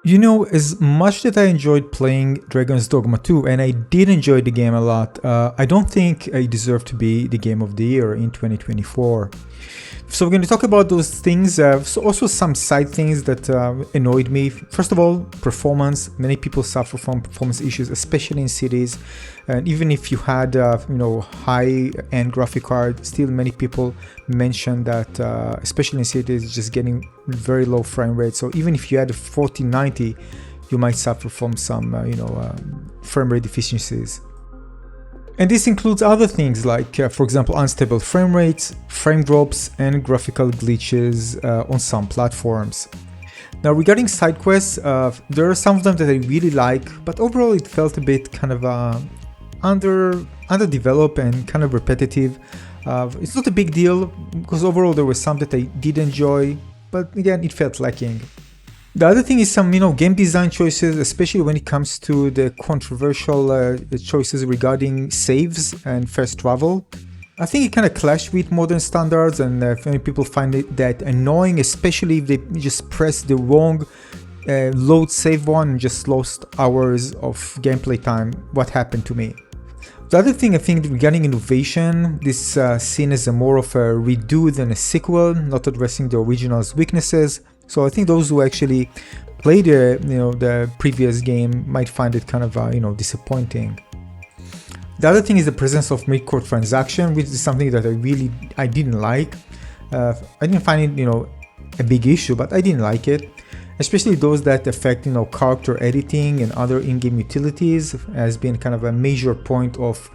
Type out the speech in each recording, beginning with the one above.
You know, as much that I enjoyed playing Dragon's Dogma 2, and I did enjoy the game a lot, I don't think it deserved to be the game of the year in 2024. So we're going to talk about those things, so also some side things that annoyed me. First of all, performance. Many people suffer from performance issues, especially in cities. And even if you had, high-end graphic card, still many people mention that, especially in cities, just getting very low frame rate. So even if you had a 4090, you might suffer from some, frame rate deficiencies. And this includes other things like, for example, unstable frame rates, frame drops, and graphical glitches on some platforms. Now, regarding side quests, there are some of them that I really like, but overall it felt a bit kind of underdeveloped and kind of repetitive. It's not a big deal because overall there were some that I did enjoy, but again, it felt lacking. The other thing is some, game design choices, especially when it comes to the controversial choices regarding saves and fast travel. I think it kind of clashed with modern standards, and many people find it that annoying, especially if they just press the wrong load save one and just lost hours of gameplay time. What happened to me? The other thing I think regarding innovation, this seen as more of a redo than a sequel, not addressing the original's weaknesses. So I think those who actually played the previous game might find it kind of disappointing. The other thing is the presence of microtransaction, which is something that I didn't like. I didn't find it a big issue, but I didn't like it, especially those that affect character editing and other in-game utilities has been kind of a major point of,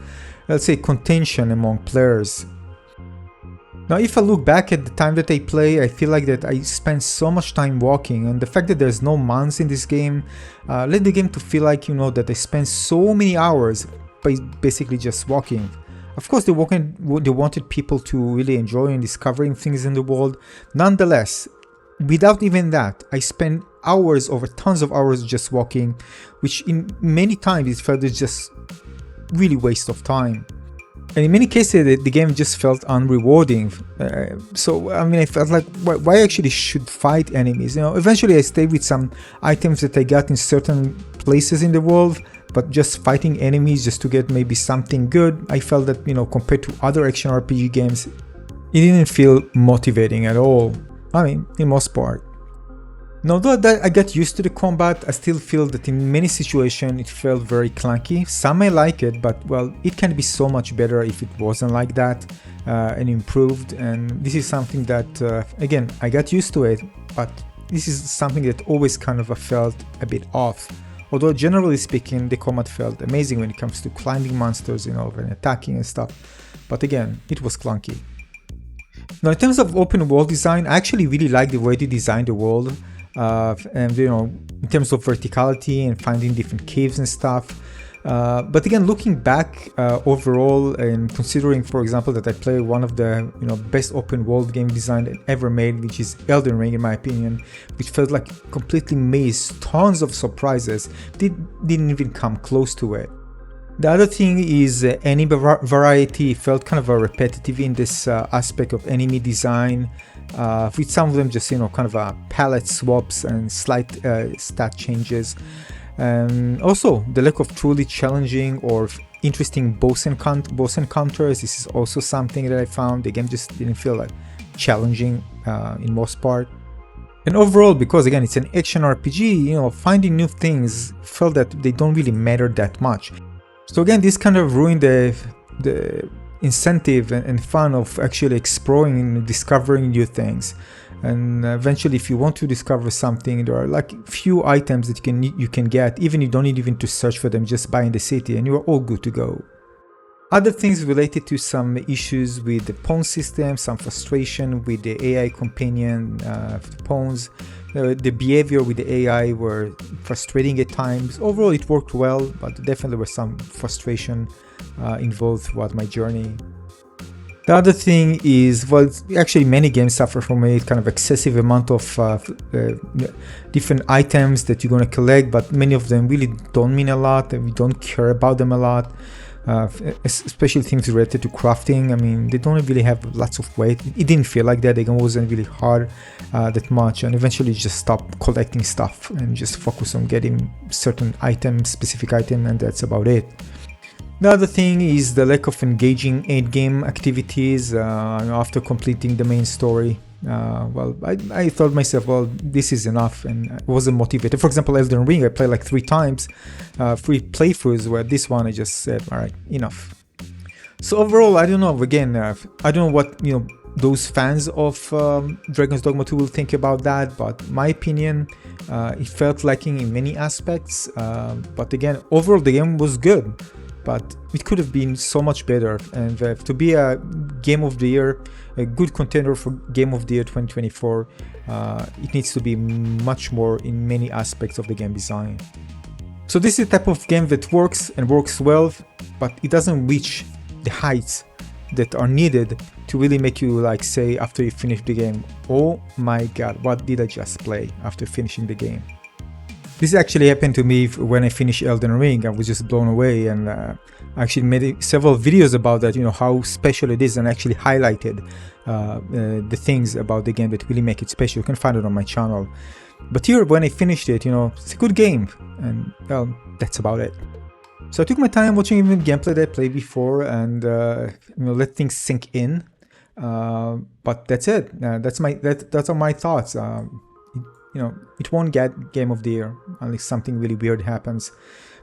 let's say, contention among players. Now, if I look back at the time that I play, I feel like that I spent so much time walking, and the fact that there's no mounts in this game led the game to feel like, that I spent so many hours by basically just walking. Of course, they wanted people to really enjoy and discovering things in the world. Nonetheless, without even that, I spent hours, over tons of hours just walking, which in many times it felt just really waste of time. And in many cases, the game just felt unrewarding. I felt like, why I actually should fight enemies? Eventually I stayed with some items that I got in certain places in the world, but just fighting enemies just to get maybe something good, I felt that, compared to other action RPG games, it didn't feel motivating at all. In most part. Now, though that I got used to the combat, I still feel that in many situations it felt very clunky. Some may like it, but well, it can be so much better if it wasn't like that and improved. And this is something that, again, I got used to it, but this is something that always kind of felt a bit off. Although generally speaking, the combat felt amazing when it comes to climbing monsters, and attacking and stuff. But again, it was clunky. Now, in terms of open world design, I actually really like the way they designed the world. And in terms of verticality and finding different caves and stuff. But again, looking back overall, and considering, for example, that I play one of the best open world game design ever made, which is Elden Ring, in my opinion, which felt like completely missed tons of surprises, didn't even come close to it. The other thing is enemy variety felt kind of repetitive in this aspect of enemy design, with some of them just kind of palette swaps and slight stat changes. And also the lack of truly challenging or interesting boss encounters. This is also something that I found the game just didn't feel like challenging in most part. And overall, because again it's an action RPG, finding new things felt that they don't really matter that much. So again, this kind of ruined the incentive and fun of actually exploring and discovering new things. And eventually, if you want to discover something, there are like few items that you can get, even you don't need even to search for them, just buy in the city and you are all good to go. Other things related to some issues with the pawn system, some frustration with the AI companion pawns. The behavior with the AI were frustrating at times. Overall, it worked well, but definitely was some frustration involved throughout my journey. The other thing is, well, actually many games suffer from a kind of excessive amount of different items that you're going to collect, but many of them really don't mean a lot and we don't care about them a lot. especially things related to crafting. I mean, they don't really have lots of weight. It didn't feel like that. The game wasn't really hard that much, and eventually just stopped collecting stuff and just focus on getting certain items, specific item, and that's about it. The other thing is the lack of engaging endgame activities after completing the main story. Well, I thought myself, well, this is enough, and I wasn't motivated. For example, Elden Ring, I played like 3 times, 3 playthroughs, where this one I just said, all right, enough. So overall, I don't know, again, I don't know what, those fans of Dragon's Dogma 2 will think about that, but my opinion, it felt lacking in many aspects, but again, overall the game was good, but it could have been so much better, and to be a Game of the Year, a good contender for Game of the Year 2024, it needs to be much more in many aspects of the game design. So this is the type of game that works and works well, but it doesn't reach the heights that are needed to really make you like say after you finish the game, oh my god, what did I just play after finishing the game. This actually happened to me when I finished Elden Ring. I was just blown away, and I actually made several videos about that, how special it is, and actually highlighted the things about the game that really make it special. You can find it on my channel. But here, when I finished it, it's a good game, and well, that's about it. So I took my time watching even gameplay that I played before, and let things sink in. But that's it. That's all my thoughts. It won't get Game of the Year unless something really weird happens.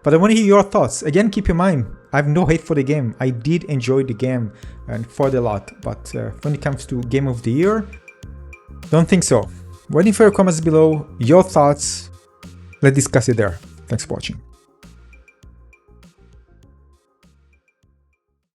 But I want to hear your thoughts. Again, keep in mind, I have no hate for the game. I did enjoy the game and fought a lot. But when it comes to Game of the Year, don't think so. Waiting for your comments below, your thoughts. Let's discuss it there. Thanks for watching.